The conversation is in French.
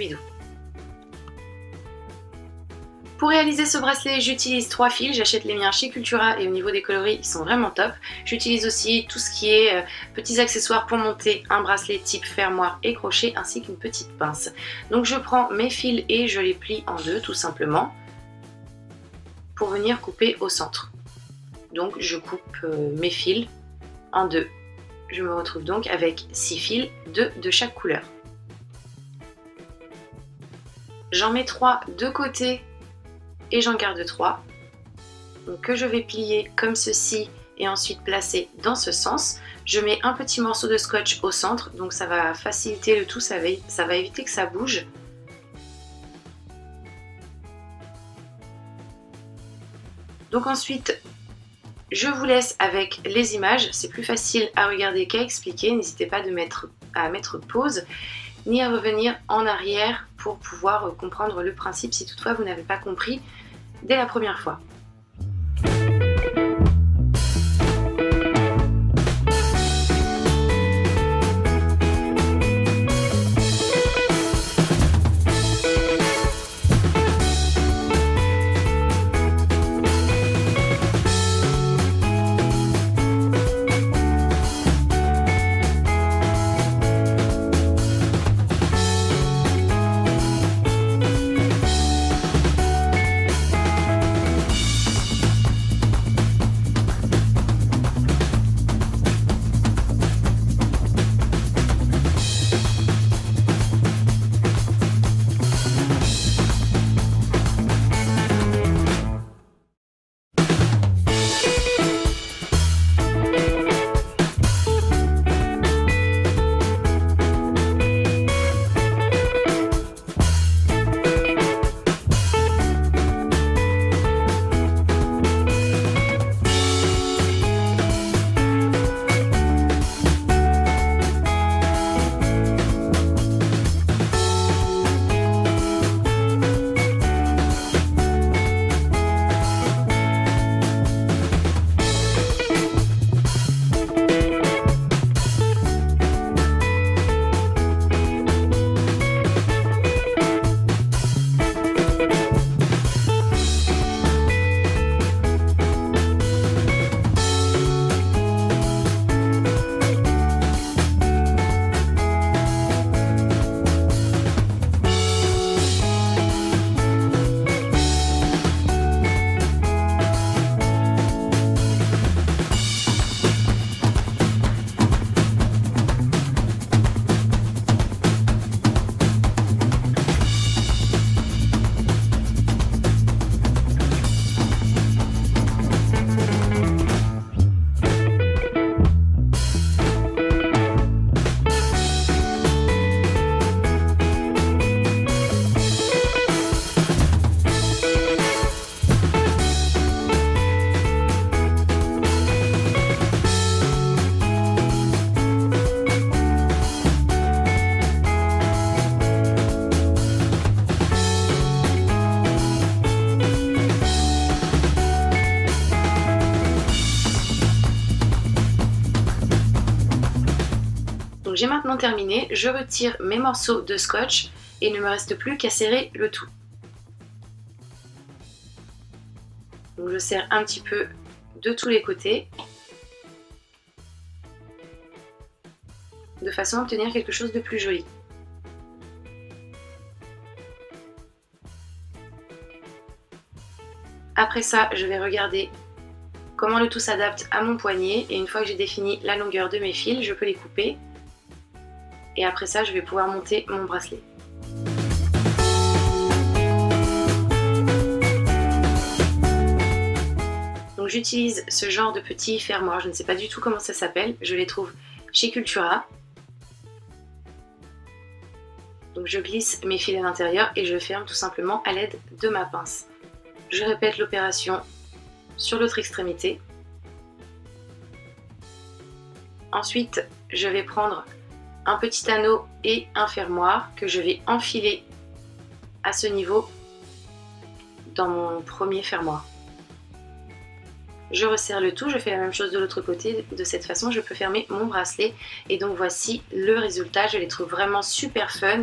vidéo. Pour réaliser ce bracelet, j'utilise 3 fils, j'achète les miens chez Cultura et au niveau des coloris, ils sont vraiment top. J'utilise aussi tout ce qui est petits accessoires pour monter un bracelet type fermoir et crochet ainsi qu'une petite pince. Donc je prends mes fils et je les plie en deux tout simplement pour venir couper au centre. Donc je coupe mes fils en deux. Je me retrouve donc avec 6 fils, 2 de chaque couleur. J'en mets 3 de côté et j'en garde 3. Donc que je vais plier comme ceci et ensuite placer dans ce sens. Je mets un petit morceau de scotch au centre, donc ça va faciliter le tout, ça va éviter que ça bouge. Donc ensuite, je vous laisse avec les images, c'est plus facile à regarder qu'à expliquer. N'hésitez pas à mettre pause, ni à revenir en arrière pour pouvoir comprendre le principe si toutefois vous n'avez pas compris dès la première fois. Donc j'ai maintenant terminé, je retire mes morceaux de scotch et il ne me reste plus qu'à serrer le tout. Donc je serre un petit peu de tous les côtés de façon à obtenir quelque chose de plus joli. Après ça, je vais regarder comment le tout s'adapte à mon poignet et une fois que j'ai défini la longueur de mes fils, je peux les couper. Et après ça, je vais pouvoir monter mon bracelet. Donc j'utilise ce genre de petits fermoirs, je ne sais pas du tout comment ça s'appelle, je les trouve chez Cultura. Donc je glisse mes fils à l'intérieur et je ferme tout simplement à l'aide de ma pince. Je répète l'opération sur l'autre extrémité. Ensuite, je vais prendre un petit anneau et un fermoir que je vais enfiler à ce niveau dans mon premier fermoir. Je resserre le tout, je fais la même chose de l'autre côté, de cette façon je peux fermer mon bracelet et donc voici le résultat, je les trouve vraiment super fun.